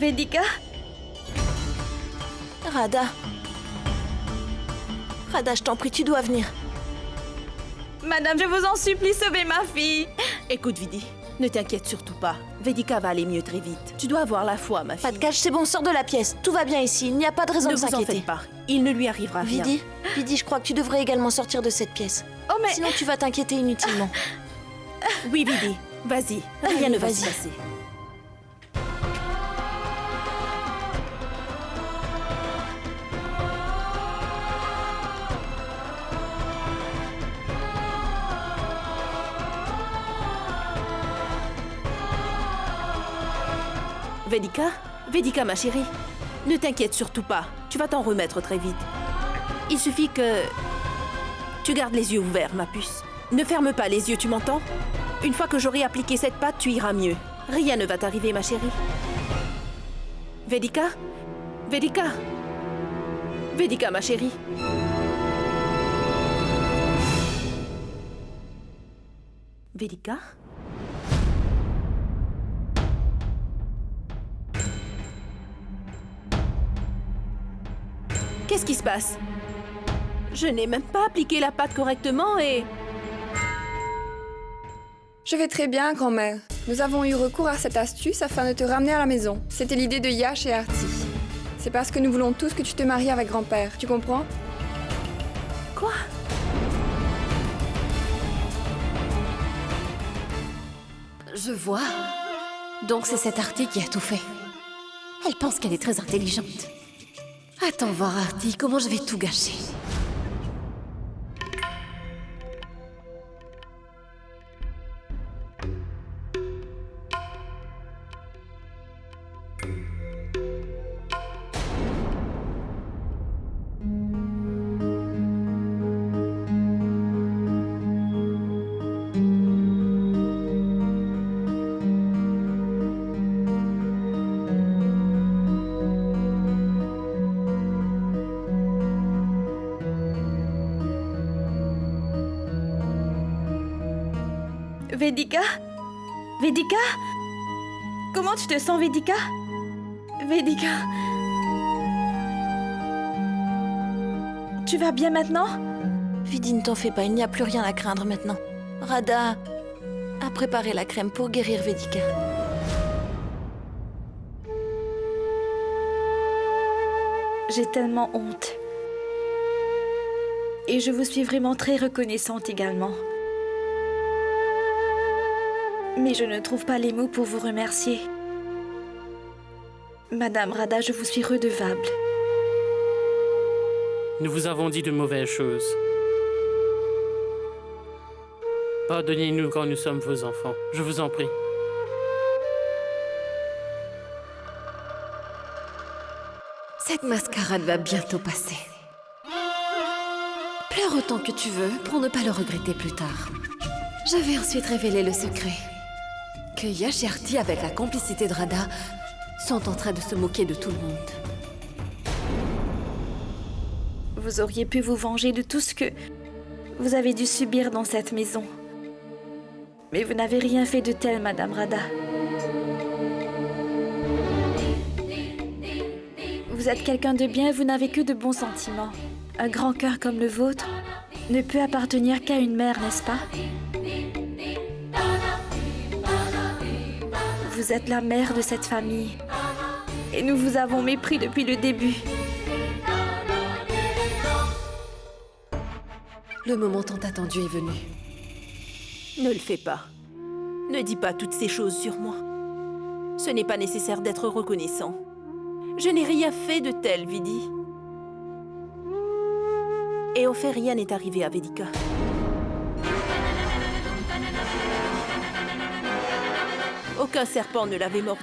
Vedika? Radha. Radha, je t'en prie, tu dois venir. Madame, je vous en supplie, sauvez ma fille. Écoute, Vidi, ne t'inquiète surtout pas. Vedika va aller mieux très vite. Tu dois avoir la foi, ma fille. Pas de cache, c'est bon, sors de la pièce. Tout va bien ici, il n'y a pas de raison Ne de vous en s'inquiéter. faites pas. Il ne lui arrivera rien. Vidi, je crois que tu devrais également sortir de cette pièce. Oh mais... Sinon, tu vas t'inquiéter inutilement. Oui, Vidi, vas-y. Rien ne va se vas-y. passer. Vedika? Vedika, ma chérie, ne t'inquiète surtout pas. Tu vas t'en remettre très vite. Il suffit que... tu gardes les yeux ouverts, ma puce. Ne ferme pas les yeux, tu m'entends? Une fois que j'aurai appliqué cette pâte, tu iras mieux. Rien ne va t'arriver, ma chérie. Vedika? Vedika? Vedika, ma chérie. Vedika? Qu'est-ce qui se passe? Je n'ai même pas appliqué la pâte correctement et... Je vais très bien, grand-mère. Nous avons eu recours à cette astuce afin de te ramener à la maison. C'était l'idée de Yash et Arti. C'est parce que nous voulons tous que tu te maries avec grand-père, tu comprends? Quoi? Je vois. Donc c'est cette Arti qui a tout fait. Elle pense qu'elle est très intelligente. Attends voir, Arti, comment je vais tout gâcher. Vedika? Vedika? Comment tu te sens, Vedika? Vedika? Tu vas bien maintenant? Vidi, ne t'en fais pas, il n'y a plus rien à craindre maintenant. Radha a préparé la crème pour guérir Vedika. J'ai tellement honte. Et je vous suis vraiment très reconnaissante également. Mais je ne trouve pas les mots pour vous remercier. Madame Radha, je vous suis redevable. Nous vous avons dit de mauvaises choses. Pardonnez-nous quand nous sommes vos enfants, je vous en prie. Cette mascarade va bientôt passer. Pleure autant que tu veux pour ne pas le regretter plus tard. Je vais ensuite révéler le secret. Que Yash et Arti, avec la complicité de Radha, sont en train de se moquer de tout le monde. Vous auriez pu vous venger de tout ce que vous avez dû subir dans cette maison. Mais vous n'avez rien fait de tel, Madame Radha. Vous êtes quelqu'un de bien et vous n'avez que de bons sentiments. Un grand cœur comme le vôtre ne peut appartenir qu'à une mère, n'est-ce pas? Vous êtes la mère de cette famille. Et nous vous avons mépris depuis le début. Le moment tant attendu est venu. Ne le fais pas. Ne dis pas toutes ces choses sur moi. Ce n'est pas nécessaire d'être reconnaissant. Je n'ai rien fait de tel, Vidi. Et au fait, rien n'est arrivé à Vedika. Aucun serpent ne l'avait mordu.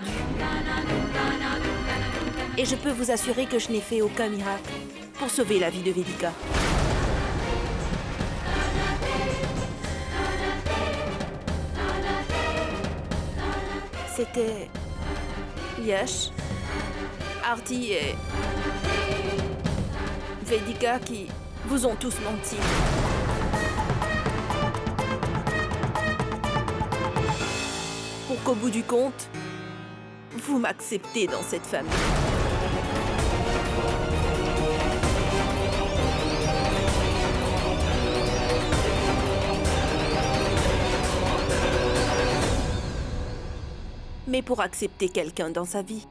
Et je peux vous assurer que je n'ai fait aucun miracle pour sauver la vie de Vedika. C'était Yash, Arti et Vedika qui vous ont tous menti. Pour qu'au bout du compte, vous m'acceptez dans cette famille. Mais pour accepter quelqu'un dans sa vie,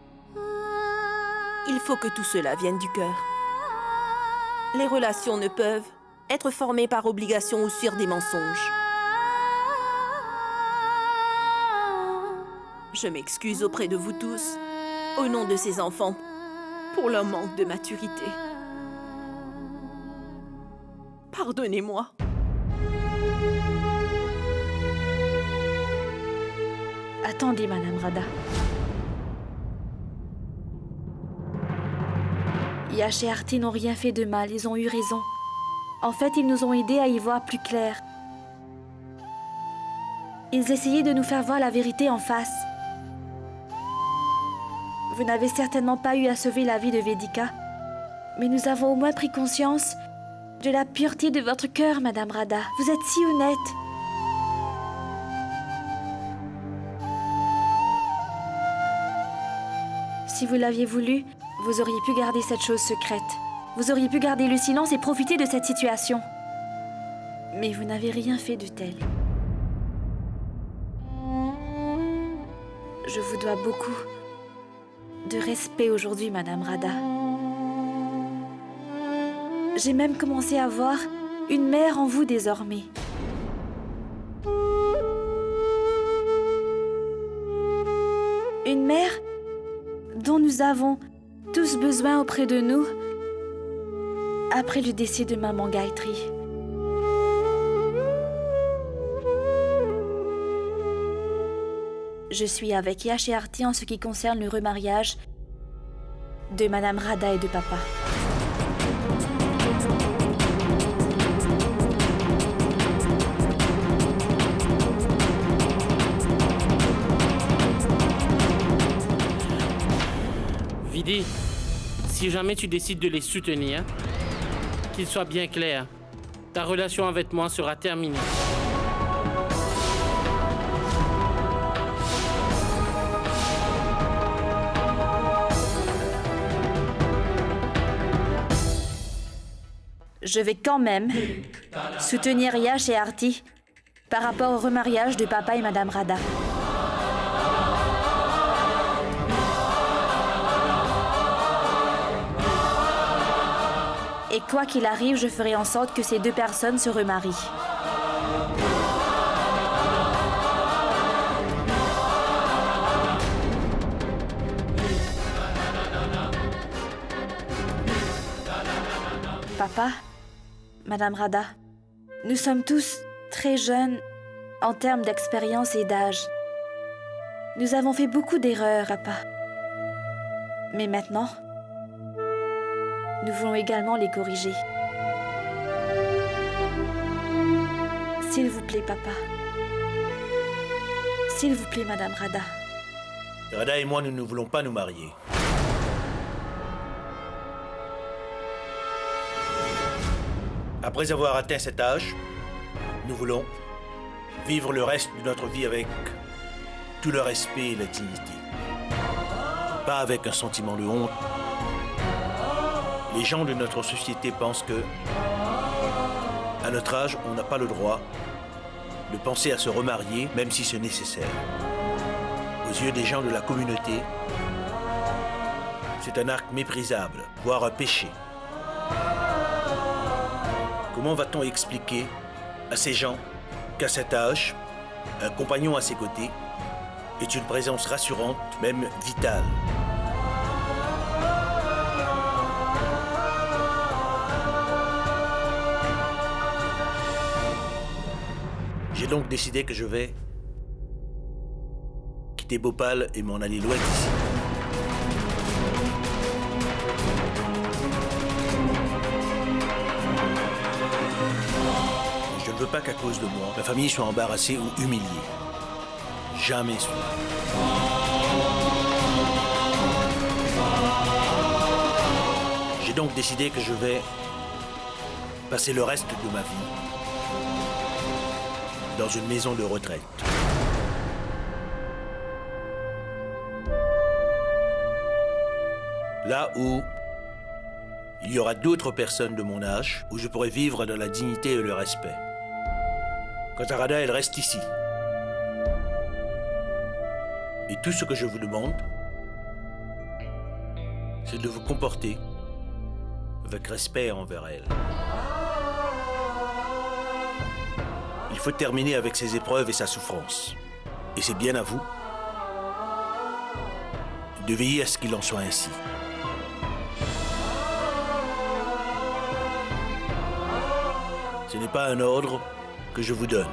il faut que tout cela vienne du cœur. Les relations ne peuvent être formées par obligation ou sur des mensonges. Je m'excuse auprès de vous tous, au nom de ces enfants, pour leur manque de maturité. Pardonnez-moi. Attendez, Madame Rada. Yash et Arti n'ont rien fait de mal, ils ont eu raison. En fait, ils nous ont aidés à y voir plus clair. Ils essayaient de nous faire voir la vérité en face. Vous n'avez certainement pas eu à sauver la vie de Vedika, mais nous avons au moins pris conscience de la pureté de votre cœur, Madame Rada. Vous êtes si honnête. Si vous l'aviez voulu, vous auriez pu garder cette chose secrète. Vous auriez pu garder le silence et profiter de cette situation. Mais vous n'avez rien fait de tel. Je vous dois beaucoup de respect aujourd'hui, Madame Rada. J'ai même commencé à voir une mère en vous désormais. Une mère dont nous avons tous besoin auprès de nous après le décès de maman Gayatri. Je suis avec Yash et Arti en ce qui concerne le remariage de Madame Rada et de Papa. Vidi, si jamais tu décides de les soutenir, qu'il soit bien clair, ta relation avec moi sera terminée. Je vais quand même soutenir Yash et Arti par rapport au remariage de Papa et Madame Rada. Et quoi qu'il arrive, je ferai en sorte que ces deux personnes se remarient. Papa, Madame Rada, nous sommes tous très jeunes en termes d'expérience et d'âge. Nous avons fait beaucoup d'erreurs, Papa. Mais maintenant, nous voulons également les corriger. S'il vous plaît, Papa. S'il vous plaît, Madame Rada. Rada et moi, nous ne voulons pas nous marier. Après avoir atteint cet âge, nous voulons vivre le reste de notre vie avec tout le respect et la dignité. Pas avec un sentiment de honte. Les gens de notre société pensent que, à notre âge, on n'a pas le droit de penser à se remarier, même si c'est nécessaire. Aux yeux des gens de la communauté, c'est un acte méprisable, voire un péché. Comment va-t-on expliquer à ces gens qu'à cet âge, un compagnon à ses côtés est une présence rassurante, même vitale? J'ai donc décidé que je vais quitter Bhopal et m'en aller loin d'ici. Je ne veux pas qu'à cause de moi, ma famille soit embarrassée ou humiliée. Jamais cela. J'ai donc décidé que je vais passer le reste de ma vie dans une maison de retraite. Là où il y aura d'autres personnes de mon âge, où je pourrai vivre dans la dignité et le respect. Quant à Radha, elle reste ici. Et tout ce que je vous demande, c'est de vous comporter avec respect envers elle. Il faut terminer avec ses épreuves et sa souffrance. Et c'est bien à vous de veiller à ce qu'il en soit ainsi. Ce n'est pas un ordre que je vous donne.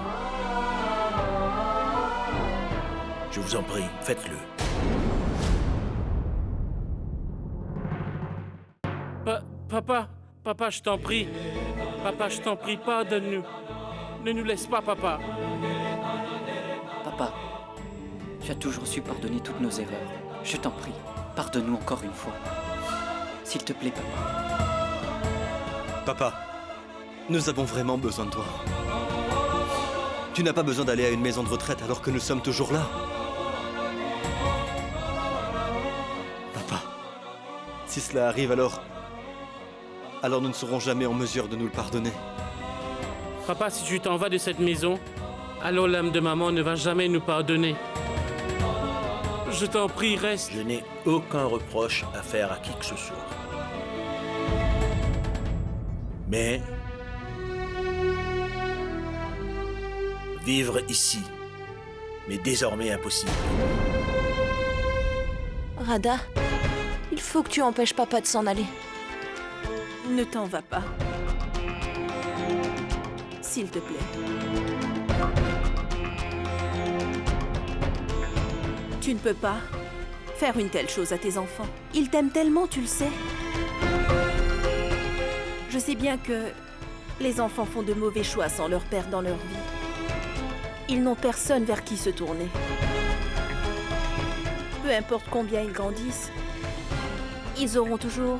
Je vous en prie, faites-le. Papa, je t'en prie. Papa, je t'en prie, pardonne-nous. Ne nous laisse pas, papa. Papa, tu as toujours su pardonner toutes nos erreurs. Je t'en prie, pardonne-nous encore une fois. S'il te plaît, papa. Papa, nous avons vraiment besoin de toi. Tu n'as pas besoin d'aller à une maison de retraite alors que nous sommes toujours là. Papa, si cela arrive alors nous ne serons jamais en mesure de nous le pardonner. Papa, si tu t'en vas de cette maison, alors l'âme de maman ne va jamais nous pardonner. Je t'en prie, reste. Je n'ai aucun reproche à faire à qui que ce soit. Mais vivre ici m'est désormais impossible. Radha, il faut que tu empêches papa de s'en aller. Ne t'en va pas. S'il te plaît. Tu ne peux pas faire une telle chose à tes enfants. Ils t'aiment tellement, tu le sais. Je sais bien que les enfants font de mauvais choix sans leur père dans leur vie. Ils n'ont personne vers qui se tourner. Peu importe combien ils grandissent, ils auront toujours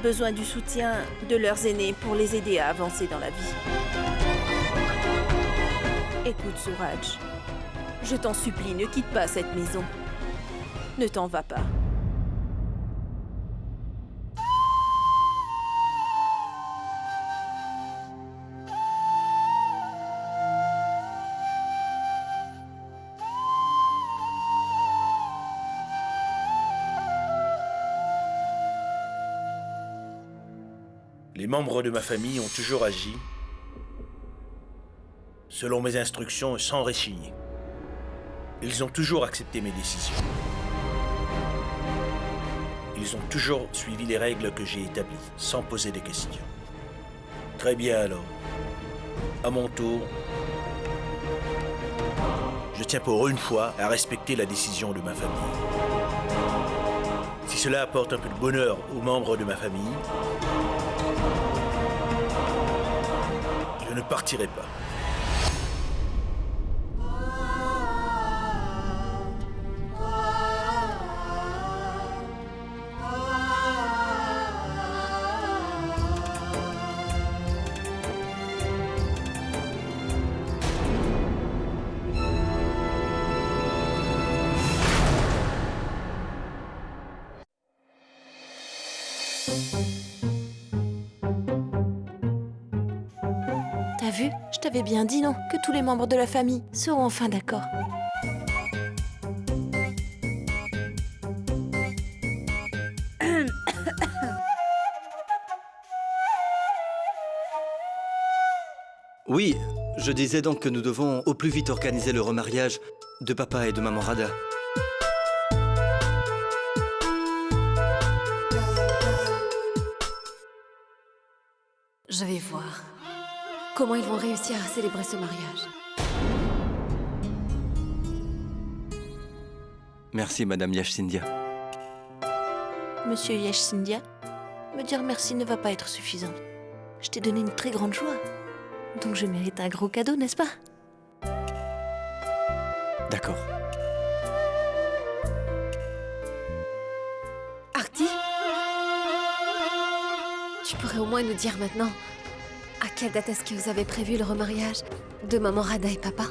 besoin du soutien de leurs aînés pour les aider à avancer dans la vie. Écoute, Suraj, je t'en supplie, ne quitte pas cette maison. Ne t'en va pas. Les membres de ma famille ont toujours agi selon mes instructions sans réchigner. Ils ont toujours accepté mes décisions. Ils ont toujours suivi les règles que j'ai établies, sans poser des questions. Très bien alors. À mon tour, je tiens pour une fois à respecter la décision de ma famille. Si cela apporte un peu de bonheur aux membres de ma famille, je ne partirai pas. T'as vu? Je t'avais bien dit, non? Que tous les membres de la famille seront enfin d'accord. Oui, je disais donc que nous devons au plus vite organiser le remariage de papa et de maman Radha. Je vais voir comment ils vont réussir à célébrer ce mariage. Merci, Madame Yash-Scindia. Monsieur Yash-Scindia, me dire merci ne va pas être suffisant. Je t'ai donné une très grande joie. Donc je mérite un gros cadeau, n'est-ce pas? D'accord. Arti, tu pourrais au moins nous dire maintenant à quelle date est-ce que vous avez prévu le remariage de maman Radha et papa?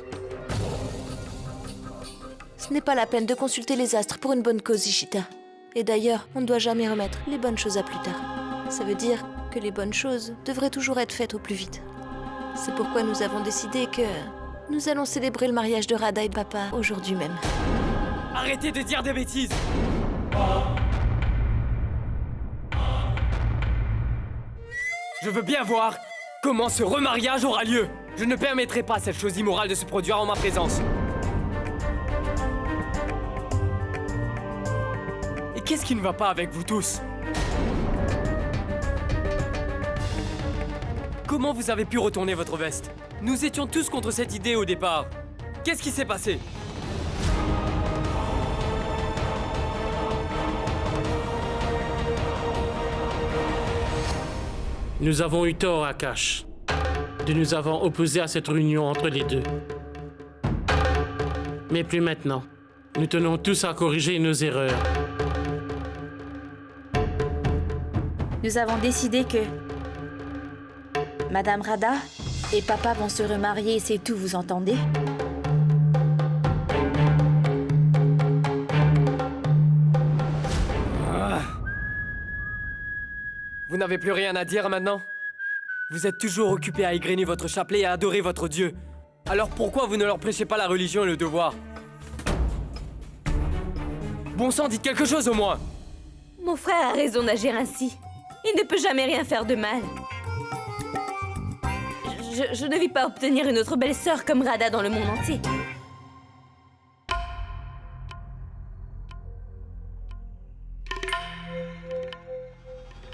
Ce n'est pas la peine de consulter les astres pour une bonne cause, Ishita. Et d'ailleurs, on ne doit jamais remettre les bonnes choses à plus tard. Ça veut dire que les bonnes choses devraient toujours être faites au plus vite. C'est pourquoi nous avons décidé que nous allons célébrer le mariage de Radha et de papa aujourd'hui même. Arrêtez de dire des bêtises! Je veux bien voir comment ce remariage aura lieu. Je ne permettrai pas à cette chose immorale de se produire en ma présence. Et qu'est-ce qui ne va pas avec vous tous? Comment vous avez pu retourner votre veste? Nous étions tous contre cette idée au départ. Qu'est-ce qui s'est passé? Nous avons eu tort, Akash, de nous avoir opposés à cette réunion entre les deux. Mais plus maintenant. Nous tenons tous à corriger nos erreurs. Nous avons décidé que Madame Radha et papa vont se remarier, c'est tout, vous entendez? Vous n'avez plus rien à dire maintenant? Vous êtes toujours occupé à égrener votre chapelet et à adorer votre Dieu. Alors pourquoi vous ne leur prêchez pas la religion et le devoir? Bon sang, dites quelque chose au moins! Mon frère a raison d'agir ainsi. Il ne peut jamais rien faire de mal. Je ne vis pas obtenir une autre belle-sœur comme Radha dans le monde entier.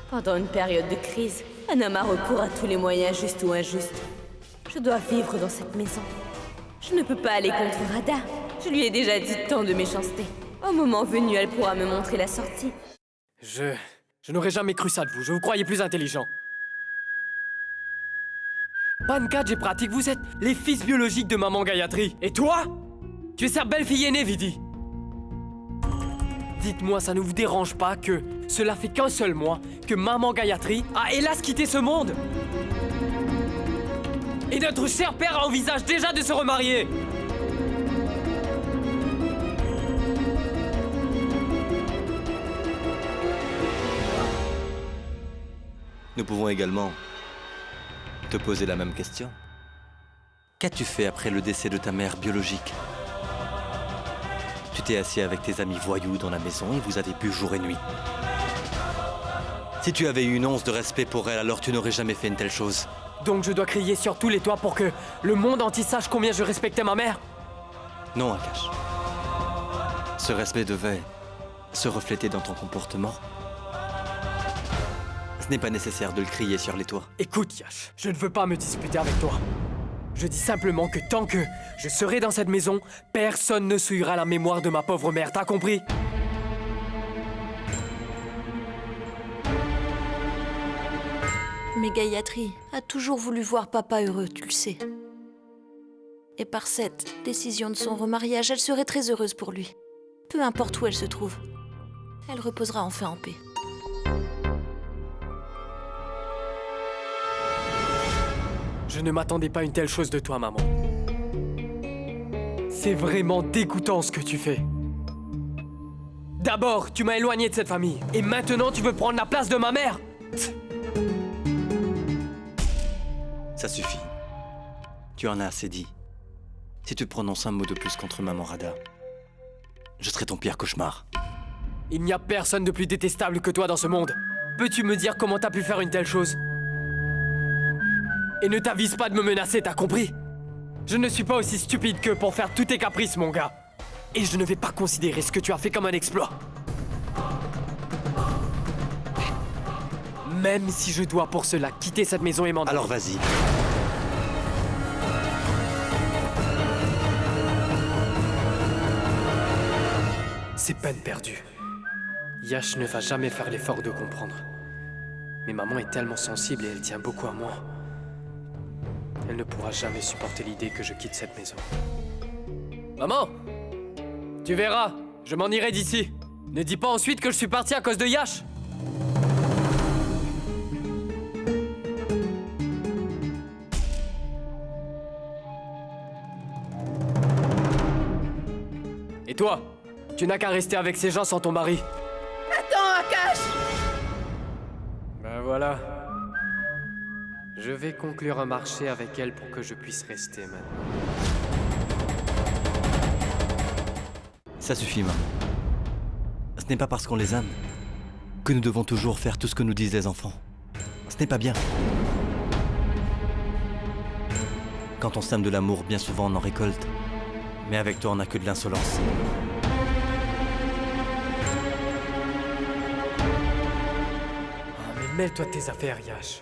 Pendant une période de crise, un homme a recours à tous les moyens justes ou injustes. Je dois vivre dans cette maison. Je ne peux pas aller contre Radha. Je lui ai déjà dit tant de méchanceté. Au moment venu, elle pourra me montrer la sortie. Je n'aurais jamais cru ça de vous. Je vous croyais plus intelligent. Pankaj et Pratik, vous êtes les fils biologiques de maman Gayatri. Et toi? Tu es sa belle-fille aînée, Vidhi. Dites-moi, ça ne vous dérange pas que cela fait qu'un seul mois que maman Gayatri a hélas quitté ce monde? Et notre cher père envisage déjà de se remarier. Nous pouvons également te poser la même question. Qu'as-tu fait après le décès de ta mère biologique? Tu t'es assis avec tes amis voyous dans la maison et vous avez bu jour et nuit. Si tu avais eu une once de respect pour elle, alors tu n'aurais jamais fait une telle chose. Donc je dois crier sur tous les toits pour que le monde entier sache combien je respectais ma mère? Non, Akash. Ce respect devait se refléter dans ton comportement. Ce n'est pas nécessaire de le crier sur les toits. Écoute, Yash, je ne veux pas me disputer avec toi. Je dis simplement que tant que je serai dans cette maison, personne ne souillera la mémoire de ma pauvre mère, t'as compris? Mais Gayatri a toujours voulu voir papa heureux, tu le sais. Et par cette décision de son remariage, elle serait très heureuse pour lui. Peu importe où elle se trouve. Elle reposera enfin en paix. Je ne m'attendais pas à une telle chose de toi, maman. C'est vraiment dégoûtant ce que tu fais. D'abord, tu m'as éloigné de cette famille. Et maintenant, tu veux prendre la place de ma mère? Ça suffit. Tu en as assez dit. Si tu prononces un mot de plus contre maman Radha, je serai ton pire cauchemar. Il n'y a personne de plus détestable que toi dans ce monde. Peux-tu me dire comment t'as pu faire une telle chose? Et ne t'avise pas de me menacer, t'as compris? Je ne suis pas aussi stupide qu'eux pour faire tous tes caprices, mon gars. Et je ne vais pas considérer ce que tu as fait comme un exploit. Même si je dois pour cela quitter cette maison et m'en aller. Alors vas-y. C'est peine perdue. Yash ne va jamais faire l'effort de comprendre. Mais maman est tellement sensible et elle tient beaucoup à moi. Elle ne pourra jamais supporter l'idée que je quitte cette maison. Maman! Tu verras, je m'en irai d'ici. Ne dis pas ensuite que je suis parti à cause de Yash. Et toi? Tu n'as qu'à rester avec ces gens sans ton mari. cache! Ben voilà. Je vais conclure un marché avec elle pour que je puisse rester maintenant. Ça suffit, maman. Ce n'est pas parce qu'on les aime que nous devons toujours faire tout ce que nous disent les enfants. Ce n'est pas bien. Quand on sème de l'amour, bien souvent on en récolte. Mais avec toi, on n'a que de l'insolence. Ah, mais mêle-toi de tes affaires, Yash.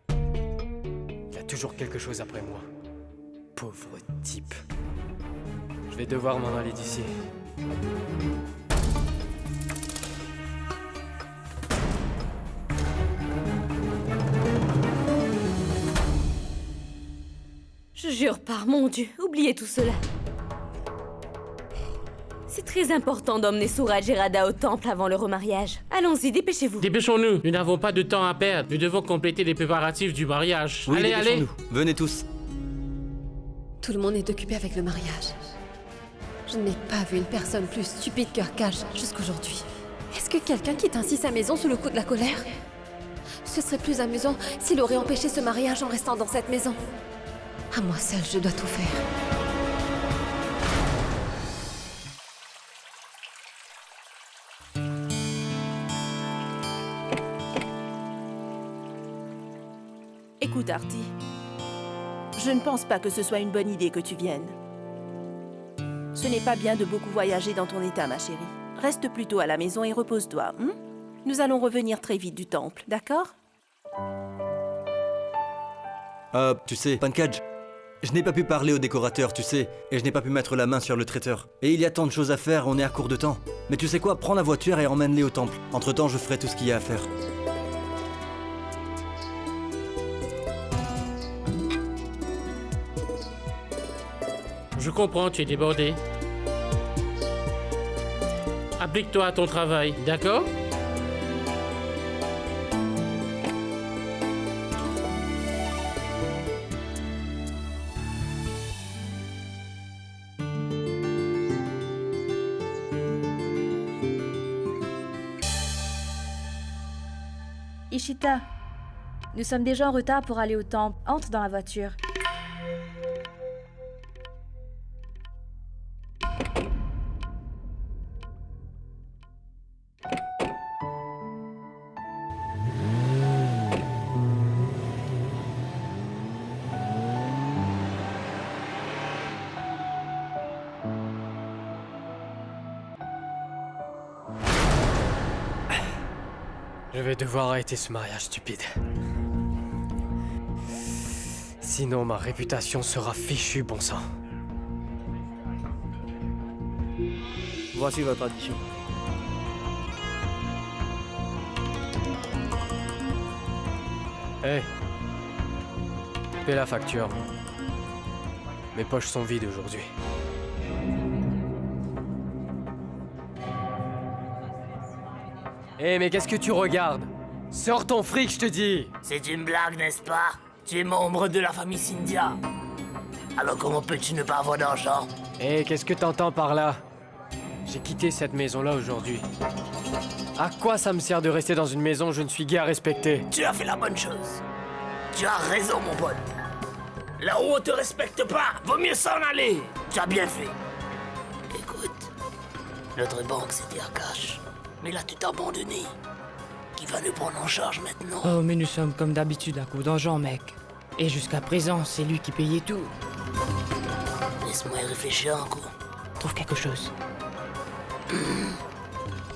Il y a toujours quelque chose après moi. Pauvre type. Je vais devoir m'en aller d'ici. Je jure par mon Dieu, oubliez tout cela. C'est très important d'emmener Suraj et Radha au temple avant le remariage. Allons-y, dépêchez-vous. Dépêchons-nous, nous n'avons pas de temps à perdre. Nous devons compléter les préparatifs du mariage. Oui, allez, allez. dépêchons-nous. Venez tous. Tout le monde est occupé avec le mariage. Je n'ai pas vu une personne plus stupide qu'Arkash jusqu'aujourd'hui. Est-ce que quelqu'un quitte ainsi sa maison sous le coup de la colère? Ce serait plus amusant s'il aurait empêché ce mariage en restant dans cette maison. À moi seule, je dois tout faire. Écoute, Artie. Je ne pense pas que ce soit une bonne idée que tu viennes. Ce n'est pas bien de beaucoup voyager dans ton état, ma chérie. Reste plutôt à la maison et repose-toi. Nous allons revenir très vite du temple, d'accord? Tu sais, Pankaj, je n'ai pas pu parler au décorateur, tu sais, et je n'ai pas pu mettre la main sur le traiteur. Et il y a tant de choses à faire, on est à court de temps. Mais tu sais quoi, prends la voiture et emmène-les au temple. Entre-temps, je ferai tout ce qu'il y a à faire. Je comprends, tu es débordé. Applique-toi à ton travail, d'accord? Ishita, nous sommes déjà en retard pour aller au temple. Entre dans la voiture. Je vais devoir arrêter ce mariage stupide. Sinon, ma réputation sera fichue, bon sang. Voici votre addition. Hé, paie la facture. Mes poches sont vides aujourd'hui. Hé, mais qu'est-ce que tu regardes? Sors ton fric, je te dis! C'est une blague, n'est-ce pas? Tu es membre de la famille Scindia. Alors comment peux-tu ne pas avoir d'argent? Hé, qu'est-ce que t'entends par là? J'ai quitté cette maison-là aujourd'hui. À quoi ça me sert de rester dans une maison où je ne suis guère respecté? Tu as fait la bonne chose. Tu as raison, mon pote. Là où on te respecte pas, vaut mieux s'en aller. Tu as bien fait. Écoute, notre banque c'était Arkash. Mais là, tu t'es abandonné. Qui va nous prendre en charge maintenant? Oh, mais nous sommes comme d'habitude à coup d'argent, mec. Et jusqu'à présent, c'est lui qui payait tout. Laisse-moi y réfléchir un coup. Trouve quelque chose.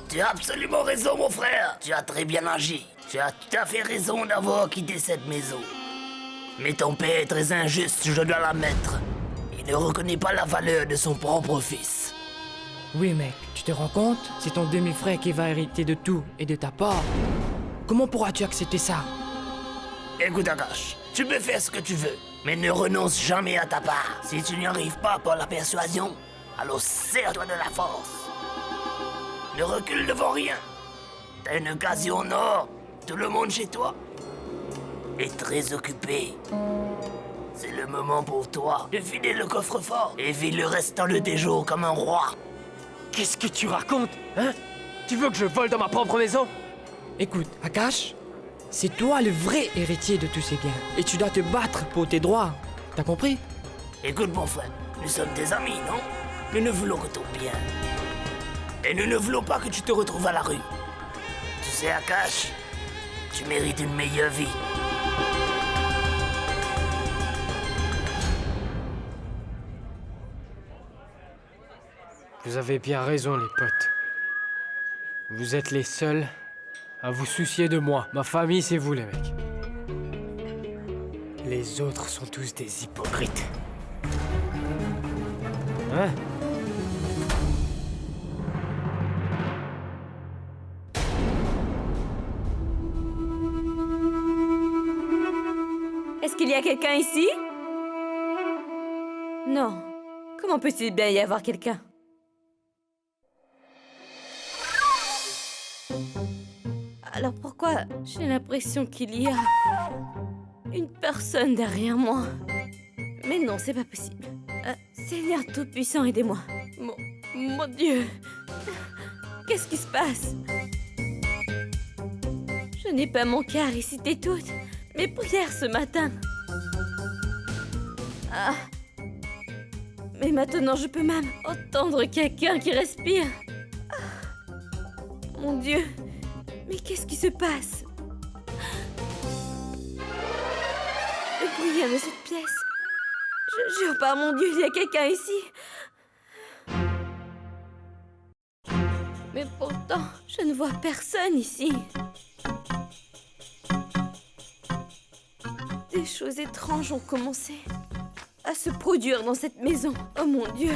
Tu as absolument raison, mon frère. Tu as très bien agi. Tu as tout à fait raison d'avoir quitté cette maison. Mais ton père est très injuste, je dois l'admettre. Il ne reconnaît pas la valeur de son propre fils. Oui, mec, tu te rends compte? C'est ton demi-frère qui va hériter de tout et de ta part. Comment pourras-tu accepter ça? Écoute, Arkash, tu peux faire ce que tu veux, mais ne renonce jamais à ta part. Si tu n'y arrives pas par la persuasion, alors serre-toi de la force. Ne recule devant rien. T'as une occasion en or. Tout le monde chez toi est très occupé. C'est le moment pour toi de vider le coffre-fort et vis le restant de tes jours comme un roi. Qu'est-ce que tu racontes, hein? Tu veux que je vole dans ma propre maison? Écoute, Akash, c'est toi le vrai héritier de tous ces biens. Et tu dois te battre pour tes droits. T'as compris? Écoute, mon frère, nous sommes des amis, non? Nous ne voulons que ton bien. Et nous ne voulons pas que tu te retrouves à la rue. Tu sais, Akash, tu mérites une meilleure vie. Vous avez bien raison, les potes. Vous êtes les seuls à vous soucier de moi. Ma famille, c'est vous, les mecs. Les autres sont tous des hypocrites. Hein? Est-ce qu'il y a quelqu'un ici? Non. Comment peut-il bien y avoir quelqu'un? Alors pourquoi j'ai l'impression qu'il y a une personne derrière moi? Mais non, c'est pas possible. Seigneur Tout-Puissant, aidez-moi. Mon Dieu. Qu'est-ce qui se passe? Je n'ai pas manqué à réciter toutes mes prières ce matin. Ah. Mais maintenant, je peux même entendre quelqu'un qui respire. Ah. Mon Dieu. Mais qu'est-ce qui se passe? Le bruit vient de cette pièce. Je jure par mon Dieu, il y a quelqu'un ici. Mais pourtant, je ne vois personne ici. Des choses étranges ont commencé à se produire dans cette maison. Oh mon Dieu.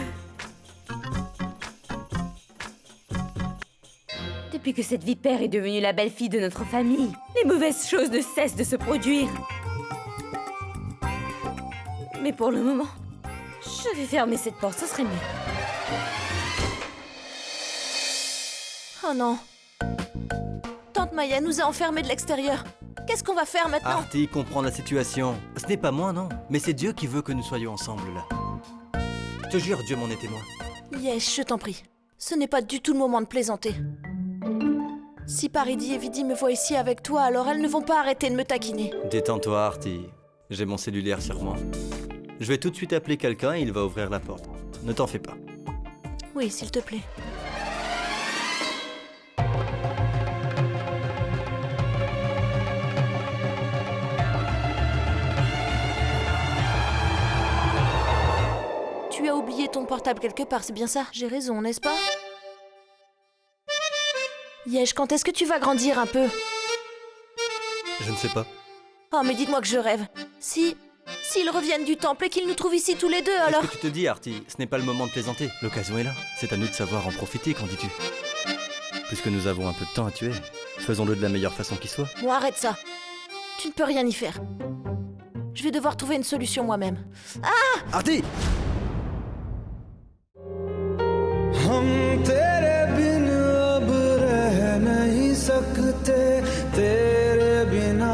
Depuis que cette vipère est devenue la belle-fille de notre famille, les mauvaises choses ne cessent de se produire. Mais pour le moment, je vais fermer cette porte, ce serait mieux. Oh non. Tante Maya nous a enfermés de l'extérieur. Qu'est-ce qu'on va faire maintenant? Artie comprend la situation. Ce n'est pas moi, non. Mais c'est Dieu qui veut que nous soyons ensemble, là. Je te jure, Dieu m'en est témoin. Yesh, je t'en prie. Ce n'est pas du tout le moment de plaisanter. Si Paridi et Vidi me voient ici avec toi, alors elles ne vont pas arrêter de me taquiner. Détends-toi, Artie. J'ai mon cellulaire sur moi. Je vais tout de suite appeler quelqu'un et il va ouvrir la porte. Ne t'en fais pas. Oui, s'il te plaît. Tu as oublié ton portable quelque part, c'est bien ça? J'ai raison, n'est-ce pas? Yesh, quand est-ce que tu vas grandir un peu? Je ne sais pas. Oh, mais dites-moi que je rêve. S'ils reviennent du temple et qu'ils nous trouvent ici tous les deux, alors... Qu'est-ce que tu te dis, Artie? Ce n'est pas le moment de plaisanter. L'occasion est là. C'est à nous de savoir en profiter, qu'en dis-tu? Puisque nous avons un peu de temps à tuer, faisons-le de la meilleure façon qui soit. Bon, arrête ça. Tu ne peux rien y faire. Je vais devoir trouver une solution moi-même. Ah! Artie! हम तेरे बिन अब रह नहीं सकते तेरे बिना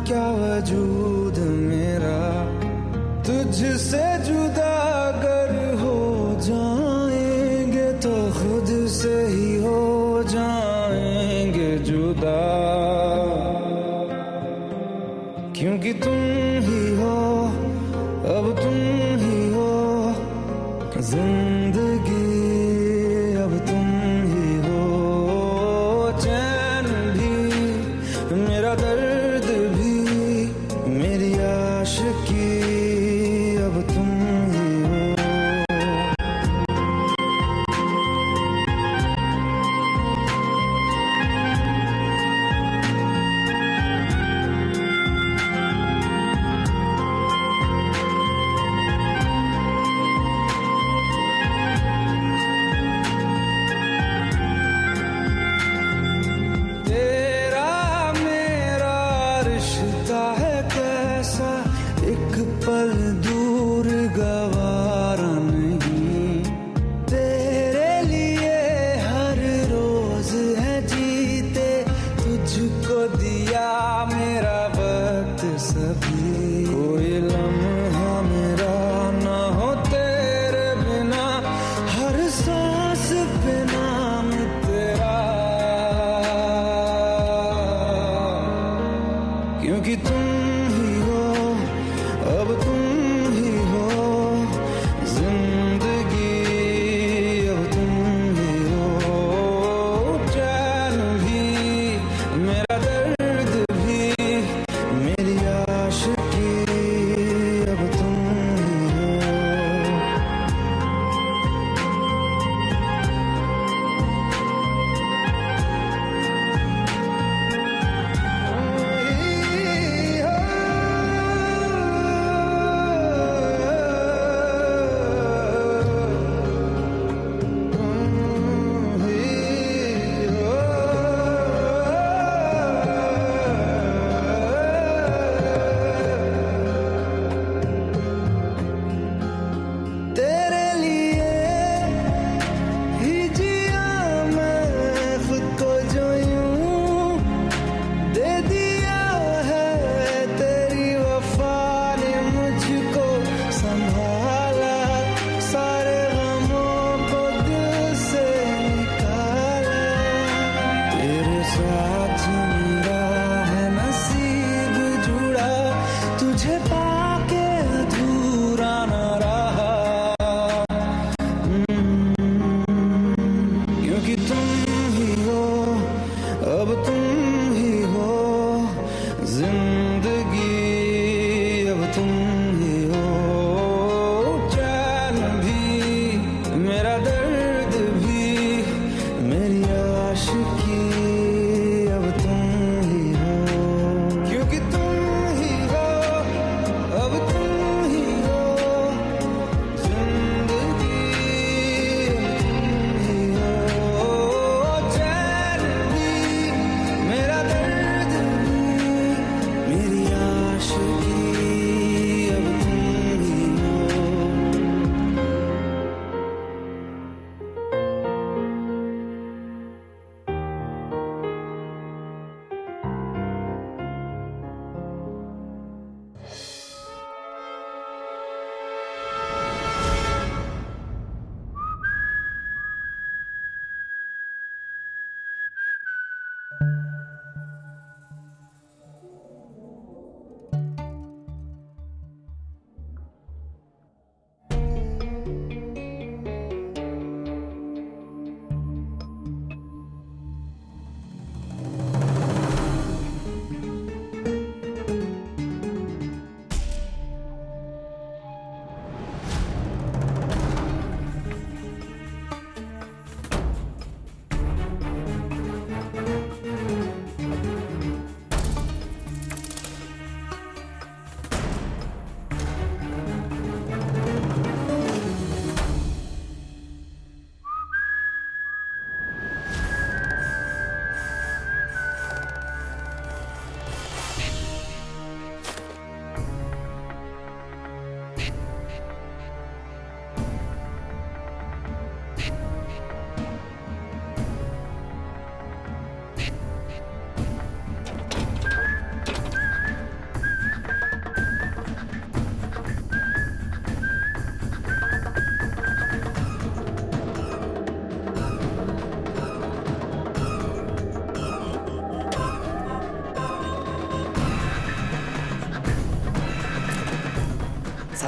क्या वजूद मेरा तुझसे जुदा अगर हो जाएंगे तो खुद से ही हो जाएंगे जुदा क्योंकि तुम ही हो अब तुम ही हो जिंदगी दर्द भी मेरी आशिकी अब तुम ही हो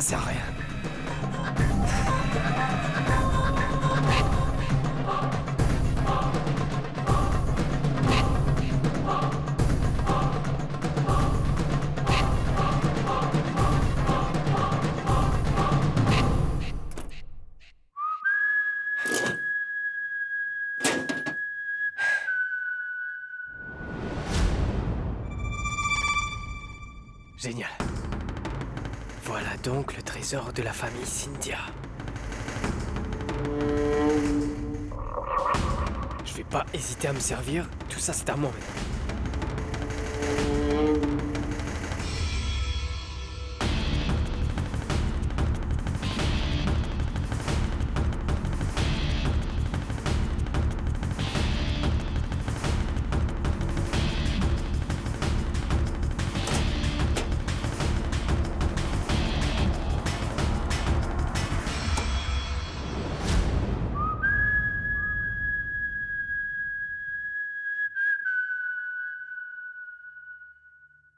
sert à rien. Génial. Voilà donc le trésor de la famille Cynthia. Je vais pas hésiter à me servir, tout ça c'est à moi maintenant.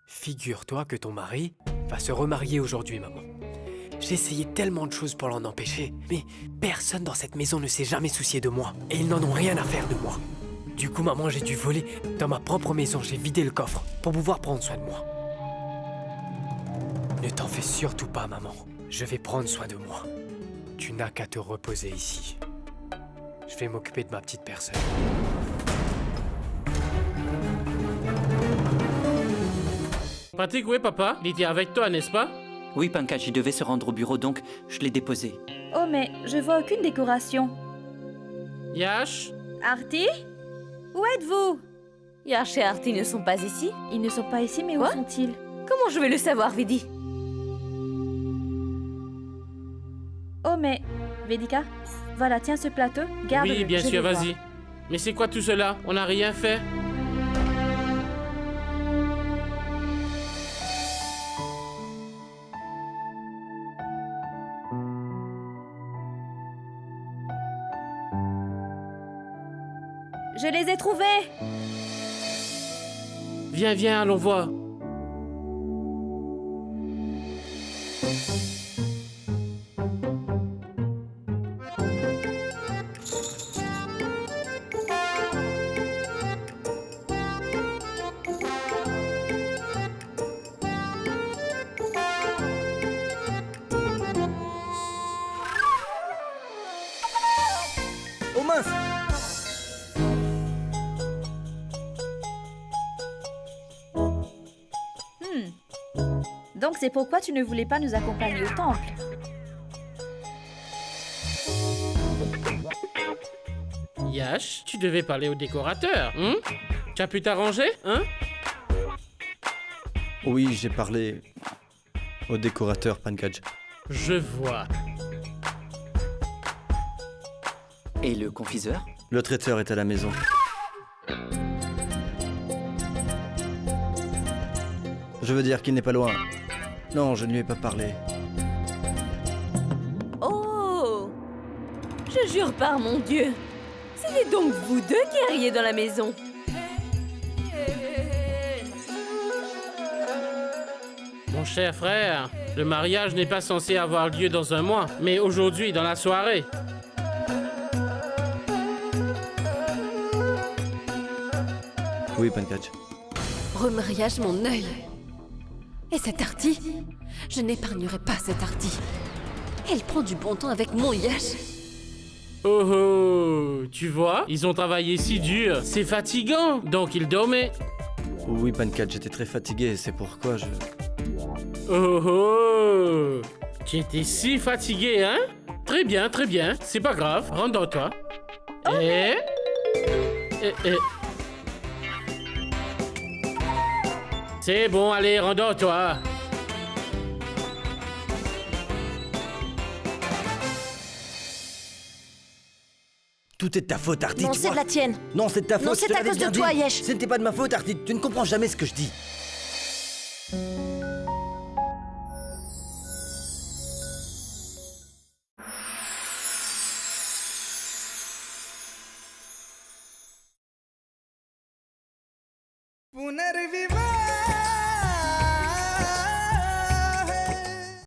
Figure-toi que ton mari va se remarier aujourd'hui, maman. J'ai essayé tellement de choses pour l'en empêcher, mais personne dans cette maison ne s'est jamais soucié de moi, et ils n'en ont rien à faire de moi. Du coup, maman, j'ai dû voler dans ma propre maison, j'ai vidé le coffre pour pouvoir prendre soin de moi. Ne t'en fais surtout pas, maman. Je vais prendre soin de moi. Tu n'as qu'à te reposer ici. Je vais m'occuper de ma petite personne. Patrick, où est papa? Il était avec toi, n'est-ce pas? Oui, Pankaj, il devait se rendre au bureau, donc je l'ai déposé. Oh, mais je vois aucune décoration. Yash? Artie? Où êtes-vous? Yash et Artie ne sont pas ici? Ils ne sont pas ici, mais Quoi? où sont-ils? Comment je vais le savoir, Vidi? Oh, mais... Vedika, voilà, tiens ce plateau, garde-le. Oui, bien je sûr, vais vas-y. voir. Mais c'est quoi tout cela? On n'a rien fait. Je les ai trouvés! Viens, viens, allons voir. Oh mince! Donc c'est pourquoi tu ne voulais pas nous accompagner au temple. Yash, tu devais parler au décorateur, hein? Tu as pu t'arranger, hein? Oui, j'ai parlé au décorateur, Pankaj. Je vois. Et le confiseur? Le traiteur est à la maison. Je veux dire qu'il n'est pas loin. Non, je ne lui ai pas parlé. Oh! Je jure par mon Dieu! C'était donc vous deux qui erriez dans la maison! Mon cher frère, le mariage n'est pas censé avoir lieu dans un mois, mais aujourd'hui, dans la soirée. Oui, Pankaj. Remariage mon œil. Et cette Artie? Je n'épargnerai pas cette Artie. Elle prend du bon temps avec mon Yash. Oh oh, tu vois, ils ont travaillé si dur, c'est fatigant, donc ils dormaient. Oui, Pankaj, j'étais très fatigué, c'est pourquoi je... Oh oh, tu étais si fatigué, hein? Très bien, c'est pas grave, rentre dans toi. Et... C'est bon, allez, rendors-toi. Tout est de ta faute, Artie, Non, tu c'est vois. de la tienne. Non, c'est de ta faute. Non, c'est je te à l'avais cause de bien toi, dit. Yesh. Ce n'était pas de ma faute, Artie. Tu ne comprends jamais ce que je dis. पुनर्विवाह